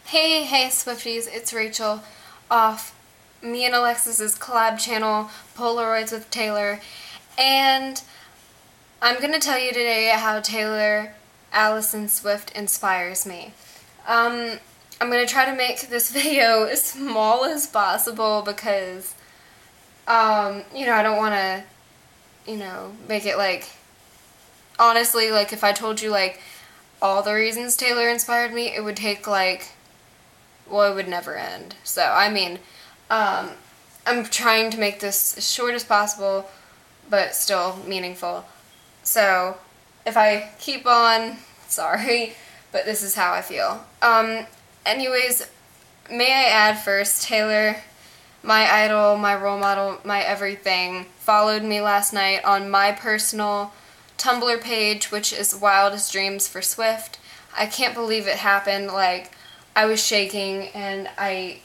Hey Swifties, it's Rachel off me and Alexis's collab channel, Polaroids with Taylor, and I'm going to tell you today how Taylor Allison Swift inspires me. I'm going to try to make this video as small as possible because, I don't want to, make it honestly, if I told you, all the reasons Taylor inspired me, it would take, it would never end. So, I'm trying to make this as short as possible, but still meaningful. So, if I keep on, sorry, but this is how I feel. Anyways, may I add first, Taylor, my idol, my role model, my everything, followed me last night on my personal Tumblr page, which is Wildest Dreams for Swift. I can't believe it happened. I was shaking and my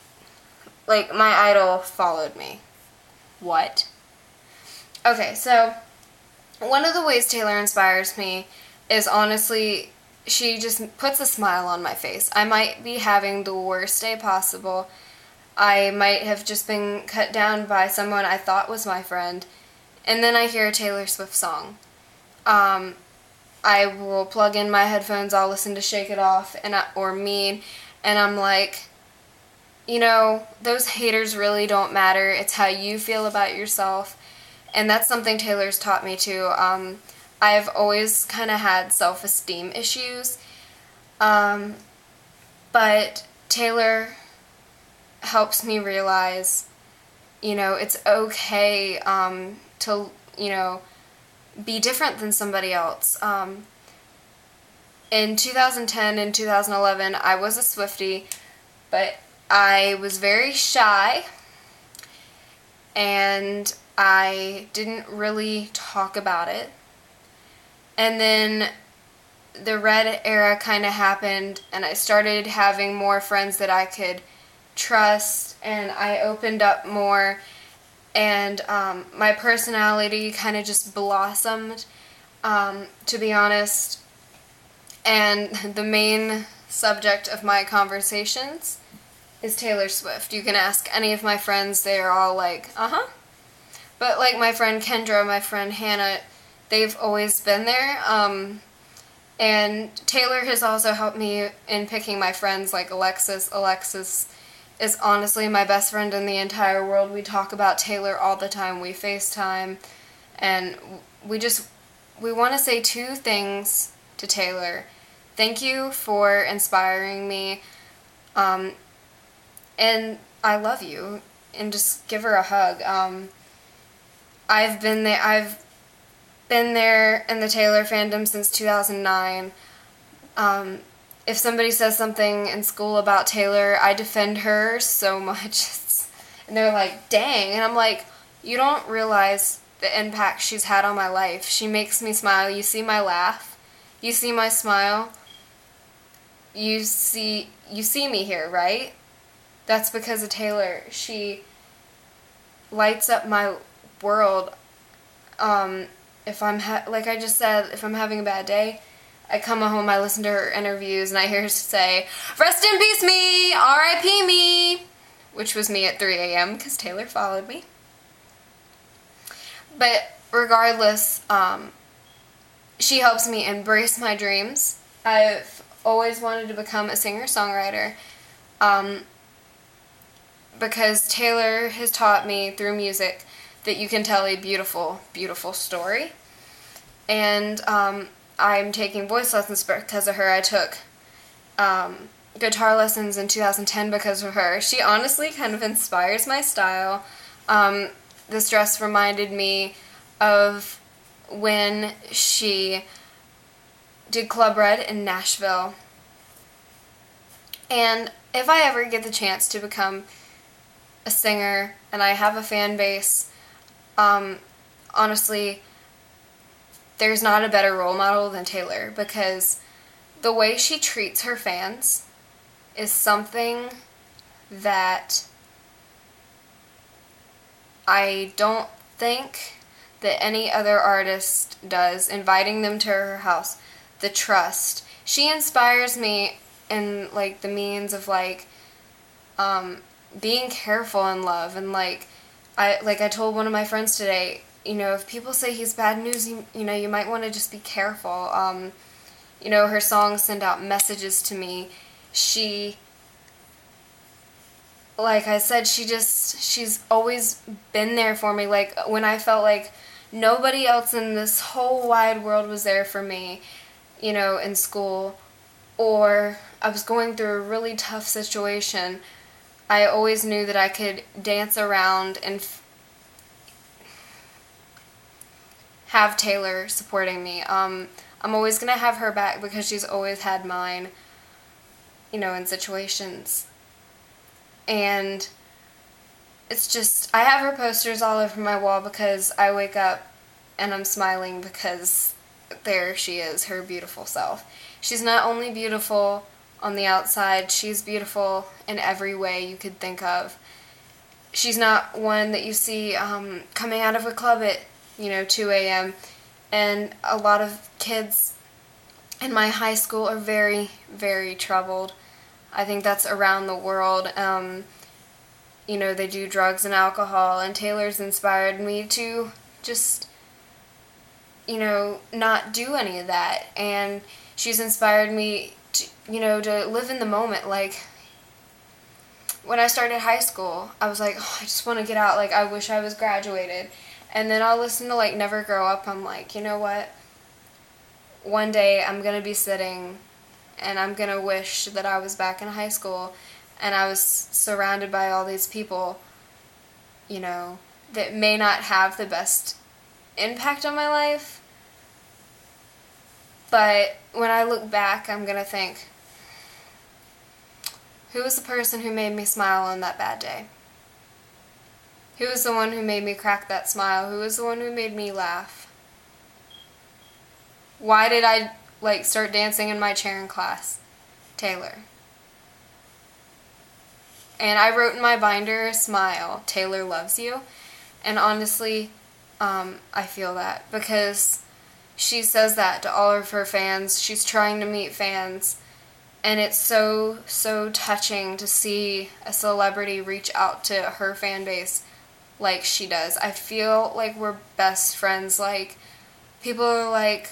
idol followed me. What? Okay, so one of the ways Taylor inspires me is honestly, she just puts a smile on my face. I might be having the worst day possible. I might have just been cut down by someone I thought was my friend, and then I hear a Taylor Swift song. I will plug in my headphones, I'll listen to Shake It Off or Mean, and I'm like, those haters really don't matter. It's how you feel about yourself. And that's something Taylor's taught me too. I've always kind of had self-esteem issues. But Taylor helps me realize, it's okay to, be different than somebody else. In 2010 and 2011, I was a Swiftie, but I was very shy, and I didn't really talk about it. And then the Red era kind of happened, and I started having more friends that I could trust, and I opened up more, and my personality kind of just blossomed, to be honest. And the main subject of my conversations is Taylor Swift. You can ask any of my friends, they're all like, uh-huh. But my friend Kendra, my friend Hannah, they've always been there. And Taylor has also helped me in picking my friends, like Alexis. Alexis is honestly my best friend in the entire world. We talk about Taylor all the time. We FaceTime, and we want to say two things to Taylor. Thank you for inspiring me, and I love you, and just give her a hug. I've been there in the Taylor fandom since 2009. If somebody says something in school about Taylor, I defend her so much. And they're like, dang. And I'm like, you don't realize the impact she's had on my life. She makes me smile. You see my laugh. You see my smile. You see me here, right? That's because of Taylor. She lights up my world. If I'm like I just said, if I'm having a bad day, I come home, I listen to her interviews, and I hear her say, "Rest in peace, me, R.I.P. me," which was me at 3 a.m. because Taylor followed me. But regardless, she helps me embrace my dreams. I've always wanted to become a singer-songwriter, because Taylor has taught me through music that you can tell a beautiful, beautiful story. And I'm taking voice lessons because of her. I took guitar lessons in 2010 because of her. She honestly kind of inspires my style. This dress reminded me of when she did Club Red in Nashville. And if I ever get the chance to become a singer and I have a fan base, honestly, there's not a better role model than Taylor, because the way she treats her fans is something that I don't think that any other artist does. Inviting them to her house, the trust. She inspires me and like the means of like being careful in love. And like I told one of my friends today, you know, if people say he's bad news, you know, you might want to just be careful. You know, her songs send out messages to me. She, like I said, she's always been there for me. Like when I felt like nobody else in this whole wide world was there for me, you know, in school, or I was going through a really tough situation, I always knew that I could dance around and have Taylor supporting me. I'm always going to have her back because she's always had mine, you know, in situations. And it's just, I have her posters all over my wall because I wake up and I'm smiling because there she is, her beautiful self. She's not only beautiful on the outside, she's beautiful in every way you could think of. She's not one that you see coming out of a club at, you know, 2 a.m. And a lot of kids in my high school are very, very troubled. I think that's around the world. You know, they do drugs and alcohol, and Taylor's inspired me to just, you know, not do any of that. And she's inspired me to, you know, to live in the moment. Like, when I started high school, I was like, oh, I just want to get out. Like, I wish I was graduated. And then I'll listen to, like, Never Grow Up. I'm like, you know what? One day I'm going to be sitting and I'm going to wish that I was back in high school and I was surrounded by all these people, you know, that may not have the best impact on my life. But when I look back, I'm going to think, who was the person who made me smile on that bad day? Who was the one who made me crack that smile? Who was the one who made me laugh? Why did I, like, start dancing in my chair in class? Taylor. And I wrote in my binder, smile, Taylor loves you. And honestly, I feel that because she says that to all of her fans. She's trying to meet fans. And it's so, so touching to see a celebrity reach out to her fan base like she does. I feel like we're best friends. Like, people are like,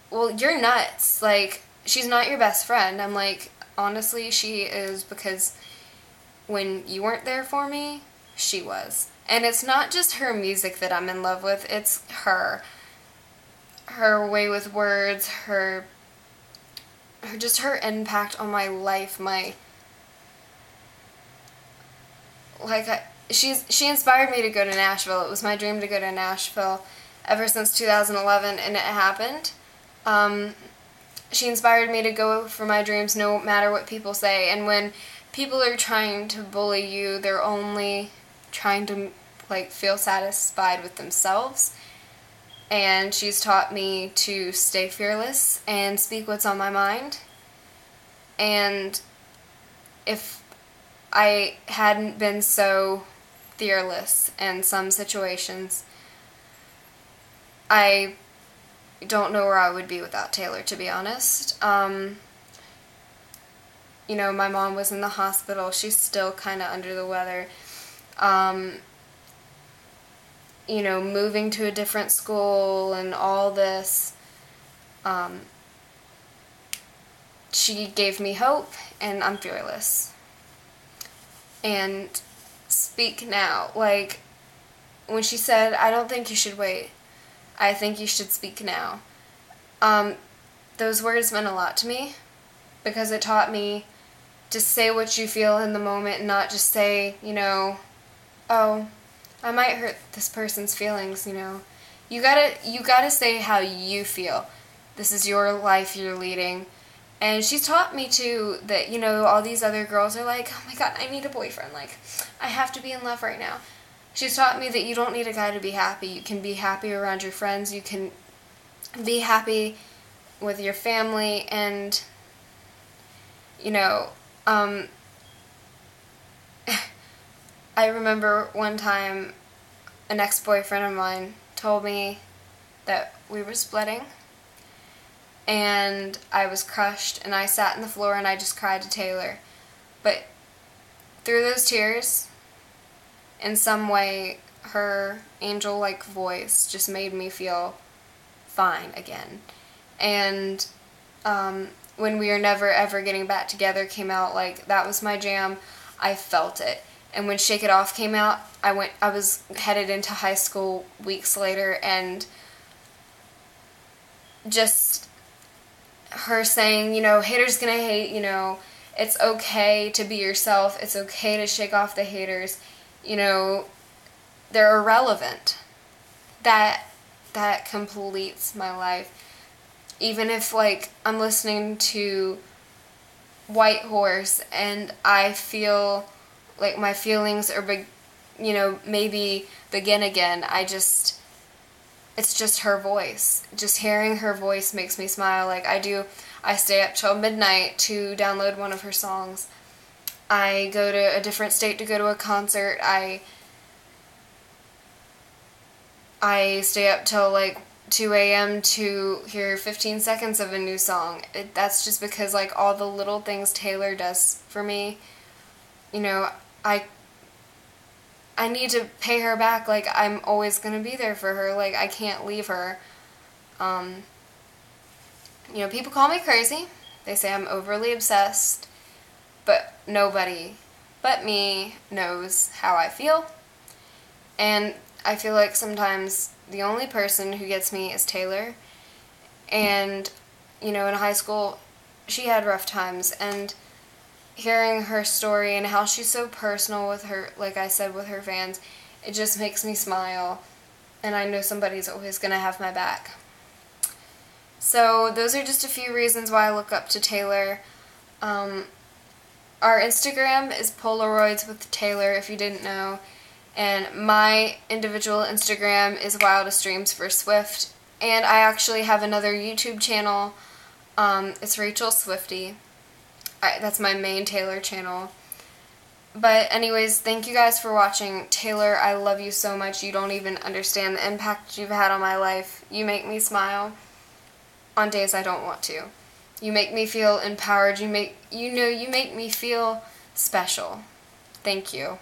well, you're nuts. Like, she's not your best friend. I'm like, honestly, she is, because when you weren't there for me, she was. And it's not just her music that I'm in love with, it's her. Her way with words, her just her impact on my life, she inspired me to go to Nashville. It was my dream to go to Nashville ever since 2011, and it happened. She inspired me to go for my dreams no matter what people say. And when people are trying to bully you, they're only trying to, like, feel satisfied with themselves. And she's taught me to stay fearless and speak what's on my mind. And if I hadn't been so fearless in some situations, I don't know where I would be without Taylor, to be honest. You know, my mom was in the hospital. She's still kind of under the weather. You know, moving to a different school and all this. She gave me hope, and I'm fearless. And speak now. Like, when she said, I don't think you should wait, I think you should speak now. Those words meant a lot to me, because it taught me to say what you feel in the moment and not just say, you know, oh, I might hurt this person's feelings, you know. You gotta say how you feel. This is your life you're leading. And she's taught me, too, that, you know, all these other girls are like, oh my god, I need a boyfriend. Like, I have to be in love right now. She's taught me that you don't need a guy to be happy. You can be happy around your friends. You can be happy with your family. And, you know, I remember one time an ex-boyfriend of mine told me that we were splitting. and I was crushed, and I sat on the floor and I just cried to Taylor. But through those tears, in some way, her angel-like voice just made me feel fine again. And when We Are Never Ever Getting Back Together came out, like, that was my jam. I felt it. And when Shake It Off came out, I was headed into high school weeks later, and just her saying, you know, haters gonna hate, you know, it's okay to be yourself, it's okay to shake off the haters, you know, they're irrelevant. That completes my life. Even if, like, I'm listening to White Horse and I feel like my feelings are maybe begin again, it's just her voice. Just hearing her voice makes me smile. Like, I stay up till midnight to download one of her songs. I go to a different state to go to a concert. I stay up till like 2 a.m. to hear 15 seconds of a new song. That's just because, like, all the little things Taylor does for me, you know, I need to pay her back. Like, I'm always going to be there for her. Like, I can't leave her. You know, people call me crazy. They say I'm overly obsessed. But nobody but me knows how I feel. And I feel like sometimes the only person who gets me is Taylor. And, you know, in high school, she had rough times. And hearing her story and how she's so personal with her, like I said, with her fans, it just makes me smile. And I know somebody's always going to have my back. So those are just a few reasons why I look up to Taylor. Our Instagram is polaroidswithtaylor, if you didn't know. And my individual Instagram is Wildest Dreams for Swift. And I actually have another YouTube channel. It's Rachel Swifty. That's my main Taylor channel. But anyways, thank you guys for watching. Taylor, I love you so much. You don't even understand the impact you've had on my life. You make me smile on days I don't want to. You make me feel empowered. You make me feel special. Thank you.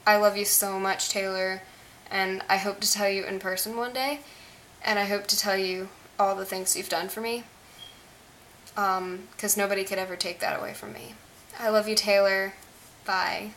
I love you so much, Taylor, and I hope to tell you in person one day, and I hope to tell you all the things you've done for me, because nobody could ever take that away from me. I love you, Taylor. Bye.